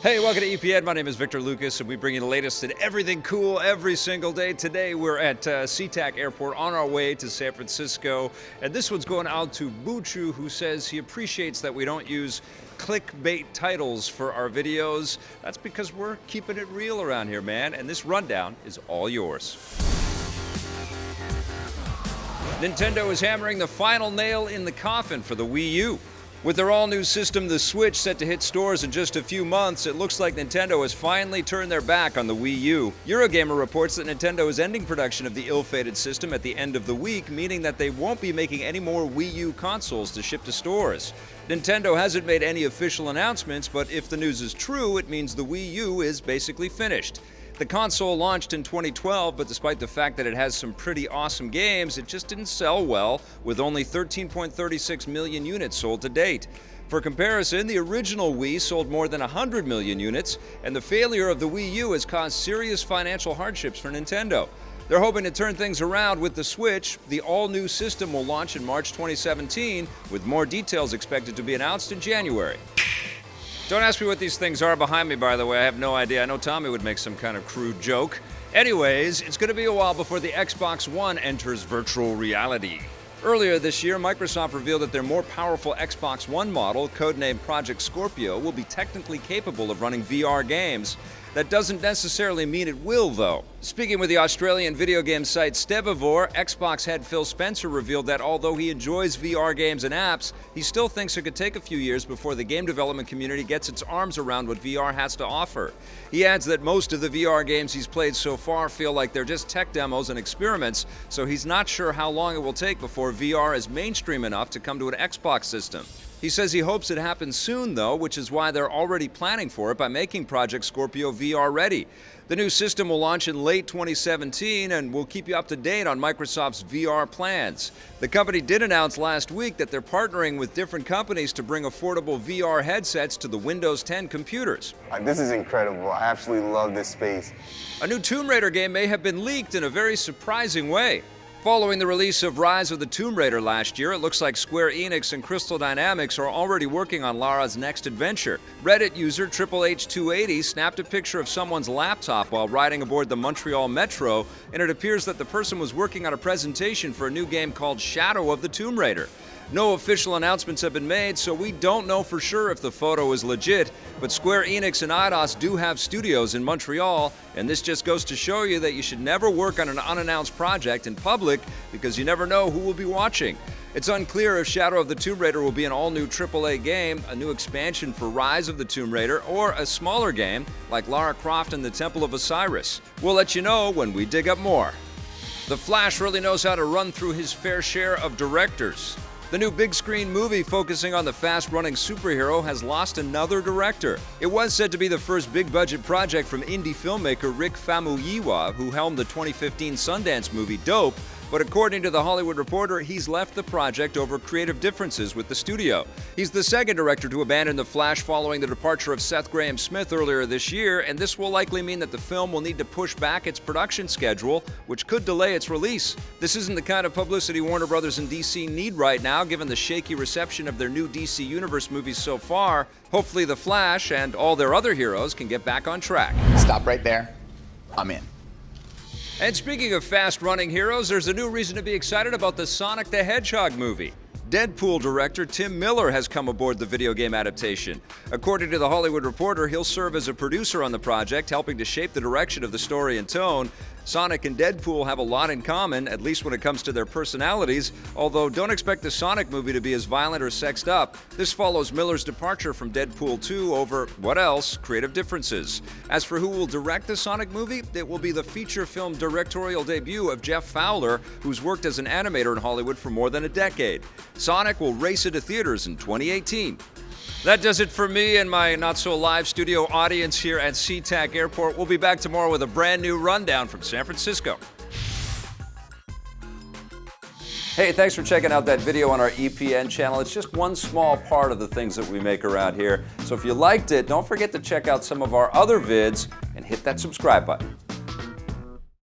Hey, welcome to EPN. My name is Victor Lucas, and we bring you the latest in everything cool every single day. Today, we're at SeaTac Airport on our way to San Francisco, and this one's going out to Buchu, who says he appreciates that we don't use clickbait titles for our videos. That's because we're keeping it real around here, man, and this rundown is all yours. Nintendo is hammering the final nail in the coffin for the Wii U. With their all-new system, the Switch, set to hit stores in just a few months, it looks like Nintendo has finally turned their back on the Wii U. Eurogamer reports that Nintendo is ending production of the ill-fated system at the end of the week, meaning that they won't be making any more Wii U consoles to ship to stores. Nintendo hasn't made any official announcements, but if the news is true, it means the Wii U is basically finished. The console launched in 2012, but despite the fact that it has some pretty awesome games, it just didn't sell well, with only 13.36 million units sold to date. For comparison, the original Wii sold more than 100 million units, and the failure of the Wii U has caused serious financial hardships for Nintendo. They're hoping to turn things around with the Switch. The all-new system will launch in March 2017, with more details expected to be announced in January. Don't ask me what these things are behind me, by the way. I have no idea. I know Tommy would make some kind of crude joke. Anyways, it's going to be a while before the Xbox One enters virtual reality. Earlier this year, Microsoft revealed that their more powerful Xbox One model, codenamed Project Scorpio, will be technically capable of running VR games. That doesn't necessarily mean it will, though. Speaking with the Australian video game site Stevivore, Xbox head Phil Spencer revealed that although he enjoys VR games and apps, he still thinks it could take a few years before the game development community gets its arms around what VR has to offer. He adds that most of the VR games he's played so far feel like they're just tech demos and experiments, so he's not sure how long it will take before VR is mainstream enough to come to an Xbox system. He says he hopes it happens soon, though, which is why they're already planning for it by making Project Scorpio VR ready. The new system will launch in late 2017, and we'll keep you up to date on Microsoft's VR plans. The company did announce last week that they're partnering with different companies to bring affordable VR headsets to the Windows 10 computers. This is incredible. I absolutely love this space. A new Tomb Raider game may have been leaked in a very surprising way. Following the release of Rise of the Tomb Raider last year, it looks like Square Enix and Crystal Dynamics are already working on Lara's next adventure. Reddit user TripleH280 snapped a picture of someone's laptop while riding aboard the Montreal Metro, and it appears that the person was working on a presentation for a new game called Shadow of the Tomb Raider. No official announcements have been made, so we don't know for sure if the photo is legit, but Square Enix and Eidos do have studios in Montreal, and this just goes to show you that you should never work on an unannounced project in public because you never know who will be watching. It's unclear if Shadow of the Tomb Raider will be an all-new AAA game, a new expansion for Rise of the Tomb Raider, or a smaller game like Lara Croft and the Temple of Osiris. We'll let you know when we dig up more. The Flash really knows how to run through his fair share of directors. The new big screen movie focusing on the fast-running superhero has lost another director. It was said to be the first big-budget project from indie filmmaker Rick Famuyiwa, who helmed the 2015 Sundance movie Dope, but according to The Hollywood Reporter, he's left the project over creative differences with the studio. He's the second director to abandon The Flash following the departure of Seth Grahame-Smith earlier this year, and this will likely mean that the film will need to push back its production schedule, which could delay its release. This isn't the kind of publicity Warner Brothers and DC need right now, given the shaky reception of their new DC Universe movies so far. Hopefully The Flash and all their other heroes can get back on track. Stop right there. I'm in. And speaking of fast-running heroes, there's a new reason to be excited about the Sonic the Hedgehog movie. Deadpool director Tim Miller has come aboard the video game adaptation. According to The Hollywood Reporter, he'll serve as a producer on the project, helping to shape the direction of the story and tone. Sonic and Deadpool have a lot in common, at least when it comes to their personalities, although don't expect the Sonic movie to be as violent or sexed up. This follows Miller's departure from Deadpool 2 over, what else, creative differences. As for who will direct the Sonic movie, it will be the feature film directorial debut of Jeff Fowler, who's worked as an animator in Hollywood for more than a decade. Sonic will race into theaters in 2018. That does it for me and my not-so-live studio audience here at SeaTac Airport. We'll be back tomorrow with a brand new rundown from San Francisco. Hey, thanks for checking out that video on our EPN channel. It's just one small part of the things that we make around here. So if you liked it, don't forget to check out some of our other vids and hit that subscribe button.